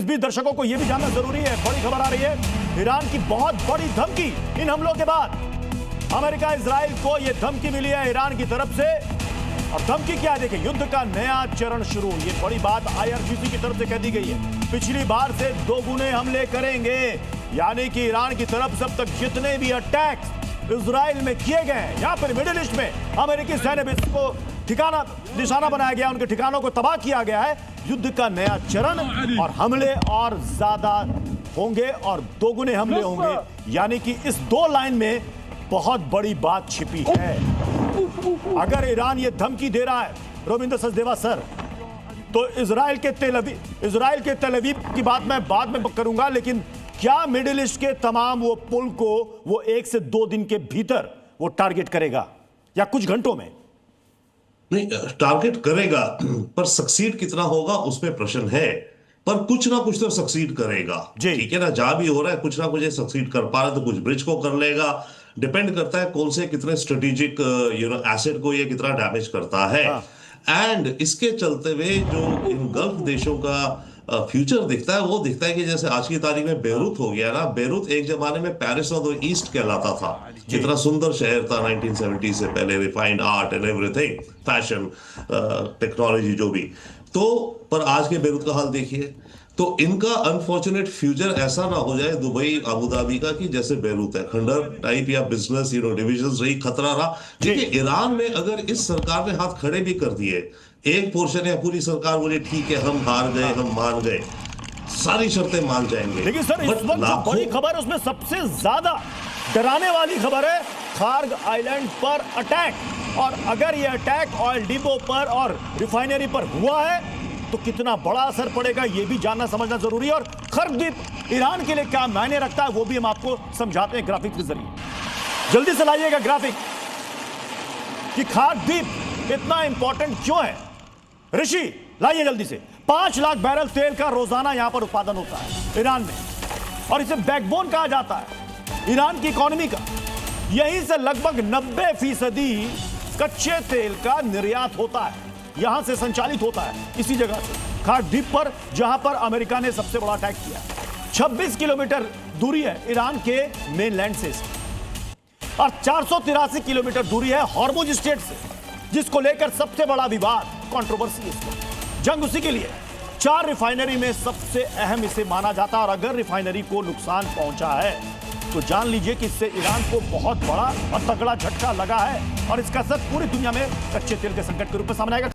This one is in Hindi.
बीच दर्शकों को यह भी जानना जरूरी है, बड़ी खबर आ रही है, ईरान की बहुत बड़ी धमकी। इन हमलों के बाद अमेरिका इजराइल को यह धमकी मिली है ईरान की तरफ से। और धमकी क्या है, देखिए, युद्ध का नया चरण शुरू। ये बड़ी बात IRGC की तरफ से कह दी गई है, पिछली बार से 2 गुने हमले करेंगे। यानी कि ईरान की तरफ से अब तक जितने भी अटैक्स इजराइल में किए गए हैं, यहां पर मिडिल ईस्ट में अमेरिकी सैन्य बेस को ठिकाना निशाना बनाया गया, उनके ठिकानों को तबाह किया गया है। युद्ध का नया चरण और हमले और ज्यादा होंगे और 2 गुने हमले होंगे। यानी कि इस 2 लाइन में बहुत बड़ी बात छिपी है। अगर ईरान ये धमकी दे रहा है, रविंद्र सचदेवा सर, तो इजराइल के तेल अवीव की बात मैं बाद में करूंगा, लेकिन क्या मिडिल ईस्ट के तमाम वो पुल को वो 1 से 2 दिन के भीतर वो टारगेट करेगा या कुछ घंटों में? नहीं, टारगेट करेगा, पर सक्सीड कितना होगा उसमें प्रश्न है। पर कुछ ना कुछ तो सक्सीड करेगा, ठीक है ना। जहां भी हो रहा है कुछ ना कुछ सक्सीड कर पा रहा है, तो कुछ ब्रिज को कर लेगा। डिपेंड करता है कौन से कितने स्ट्रेटेजिक एसेट को ये कितना डैमेज करता है। एंड इसके चलते हुए जो इन गल्फ देशों का फ्यूचर दिखता है, वो दिखता है कि जैसे आज की तारीख में बेरूत हो गया ना। बेरूत एक जमाने में पेरिस ऑफ द ईस्ट कहलाता था। कितना सुंदर शहर था 1970 से पहले, refined art and everything, fashion, technology जो भी। तो पर आज के बेरूत का हाल देखिए। तो इनका अनफॉर्चुनेट फ्यूचर ऐसा ना हो जाए दुबई अबू धाबी का कि जैसे बेरूत है, खंडर टाइप या बिजनेस डिविजन्स रही, खतरा रहा। देखिए, ईरान में अगर इस सरकार ने हाथ खड़े भी कर दिए, एक पोर्शन या पूरी सरकार बोले ठीक है हम हार गए, हम मान गए, सारी शर्तें मान जाएंगे। लेकिन सर, इस वक्त जो बड़ी खबर है उसमें सबसे ज्यादा डराने वाली खबर है खार्ग आइलैंड पर अटैक। और अगर यह अटैक ऑयल डिपो पर और रिफाइनरी पर हुआ है तो कितना बड़ा असर पड़ेगा यह भी जानना समझना जरूरी है। और खार्ग द्वीप ईरान के लिए क्या मायने रखता है वो भी हम आपको समझाते हैं ग्राफिक के जरिए। जल्दी से लाइएगा ग्राफिक कि खार्ग द्वीप इतना इंपॉर्टेंट क्यों है। ऋषि लाइए जल्दी से। 5 लाख बैरल तेल का रोजाना यहां पर उत्पादन होता है ईरान में, और इसे बैकबोन कहा जाता है ईरान की इकोनॉमी का। यहीं से लगभग 90% कच्चे तेल का निर्यात होता है, यहां से संचालित होता है, इसी जगह से खार्ग द्वीप पर, जहां पर अमेरिका ने सबसे बड़ा अटैक किया। 26 किलोमीटर दूरी है ईरान के मेनलैंड से और 483 किलोमीटर दूरी है हॉर्मुज स्ट्रेट से, जिसको लेकर सबसे बड़ा विवाद, कंट्रोवर्सी, जंग उसी के लिए। 4 रिफाइनरी में सबसे अहम इसे माना जाता है। और अगर रिफाइनरी को नुकसान पहुंचा है तो जान लीजिए कि इससे ईरान को बहुत बड़ा और तगड़ा झटका लगा है और इसका असर पूरी दुनिया में कच्चे तेल के संकट के रूप में सामने आएगा।